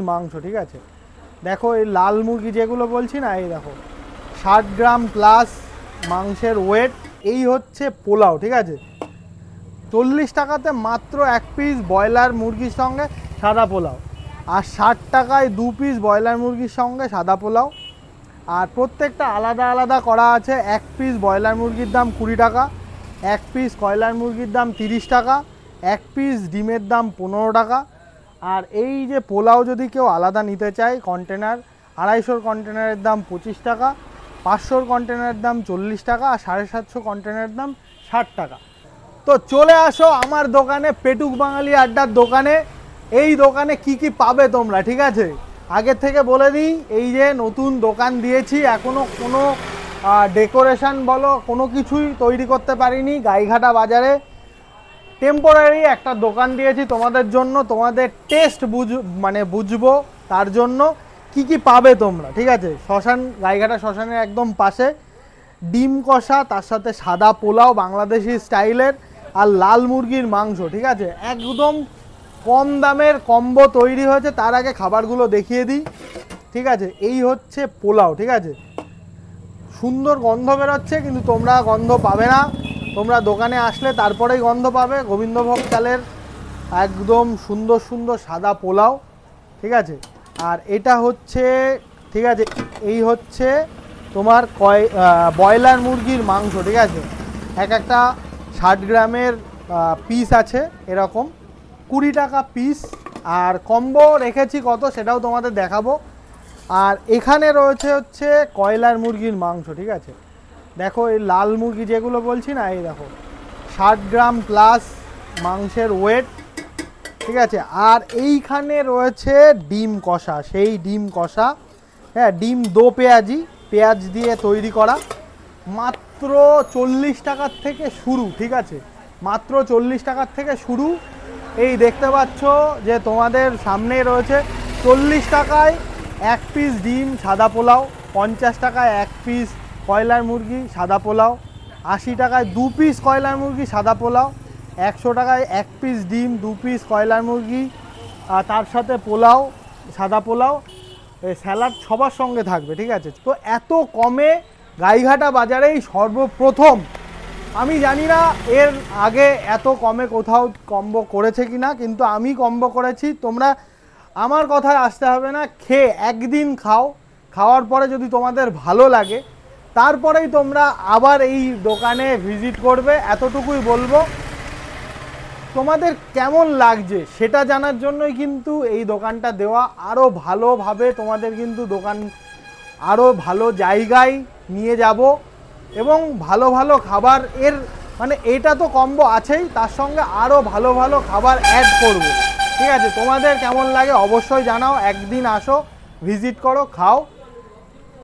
মাংস, ঠিক আছে। দেখো এই লাল মুরগি যেগুলো বলছি না, এই দেখো 60 গ্রাম প্লাস মাংসের ওয়েট। এই হচ্ছে পোলাও, ঠিক আছে। 40 টাকাতে মাত্র 1 পিস ব্রয়লার মুরগির সঙ্গে সাদা পোলাও, আর 60 টাকায় 2 পিস ব্রয়লার মুরগির সঙ্গে সাদা পোলাও। আর প্রত্যেকটা আলাদা আলাদা করা আছে। 1 পিস ব্রয়লার মুরগির দাম 20 টাকা, 1 পিস কয়লার মুরগির দাম 30 টাকা, 1 পিস ডিমের দাম 15 টাকা। আর এই যে পোলাও যদি কেউ আলাদা নিতে চায় কন্টেনার, 250 কন্টেনারের দাম 25 টাকা, 500 কন্টেনারের দাম 40 টাকা, আর 750 কন্টেনারের দাম 60 টাকা। তো চলে আসো আমার দোকানে, পেটুক বাঙালি আড্ডার দোকানে। এই দোকানে কি কি পাবে তোমরা, ঠিক আছে। আগে থেকে বলে দিই, এই যে নতুন দোকান দিয়েছি, এখনও কোনো ডেকোরেশন বলো কোনো কিছুই তৈরি করতে পারিনি। গাইঘাটা বাজারে টেম্পোরারি একটা দোকান দিয়েছি তোমাদের জন্য, তোমাদের টেস্ট বুঝবো তার জন্য কি কি পাবে তোমরা, ঠিক আছে। শ্মশান, গাইঘাটা শ্মশানের একদম পাশে ডিম কষা, তার সাথে সাদা পোলাও বাংলাদেশি স্টাইলের, আর লাল মুরগির মাংস, ঠিক আছে। একদম কম দামের কম্বো তৈরি হয়েছে। তার আগে খাবারগুলো দেখিয়ে দিই, ঠিক আছে। এই হচ্ছে পোলাও, ঠিক আছে। সুন্দর গন্ধ বেরোচ্ছে, কিন্তু তোমরা গন্ধ পাবে না, তোমরা দোকানে আসলে তারপরেই গন্ধ পাবে। গোবিন্দভোগ চালের একদম সুন্দর সুন্দর সাদা পোলাও, ঠিক আছে। আর এটা হচ্ছে, ঠিক আছে, এই হচ্ছে তোমার ব্রয়লার মুরগির মাংস, ঠিক আছে। একটা 60 গ্রামের পিস আছে, এরকম 20 টাকা পিস। আর কম্বো রেখেছি কত সেটাও তোমাদের দেখাবো। আর এখানে রয়েছে হচ্ছে কয়লার মুরগির মাংস, ঠিক আছে। দেখো এই লাল মুরগি যেগুলো বলছি না, এই দেখো 60 গ্রাম প্লাস মাংসের ওয়েট, ঠিক আছে। আর এইখানে রয়েছে ডিম কষা, সেই ডিম কষা, হ্যাঁ, ডিম দো পেঁয়াজি, পেঁয়াজ দিয়ে তৈরি করা। মাত্র 40 টাকার থেকে শুরু, ঠিক আছে। মাত্র 40 টাকার থেকে শুরু। এই দেখতে পাচ্ছ যে তোমাদের সামনে রয়েছে 40 টাকায় 1 পিস ডিম সাদা পোলাও, 50 টাকায় 1 পিস কয়লার মুরগি সাদা পোলাও, 80 টাকায় 2 পিস কয়লার মুরগি সাদা পোলাও, 100 টাকায় 1 পিস ডিম 2 পিস কয়লার মুরগি, আর তার সাথে পোলাও, সাদা পোলাও, স্যালাড সবার সঙ্গে থাকবে, ঠিক আছে। তো এত কমে গাইঘাটা বাজারেই সর্বপ্রথম, আমি জানি না এর আগে এত কমে কোথাও কম্বো করেছে কি না, কিন্তু আমি কম্বো করেছি। তোমরা আমার কথায় আসতে হবে না, খেয়ে একদিন খাও, খাওয়ার পরে যদি তোমাদের ভালো লাগে তারপরেই তোমরা আবার এই দোকানে ভিজিট করবে। এতটুকুই বলবো, তোমাদের কেমন লাগছে সেটা জানার জন্যই কিন্তু এই দোকানটা দেওয়া। আরও ভালোভাবে তোমাদের কিন্তু দোকান আরও ভালো জায়গায় নিয়ে যাব, এবং ভালো ভালো খাবার, এর মানে এটা তো কম্বো আছেই, তার সঙ্গে আরও ভালো ভালো খাবার অ্যাড করব, ঠিক আছে। তোমাদের কেমন লাগে অবশ্যই জানাও, একদিন আসো, ভিজিট করো, খাও।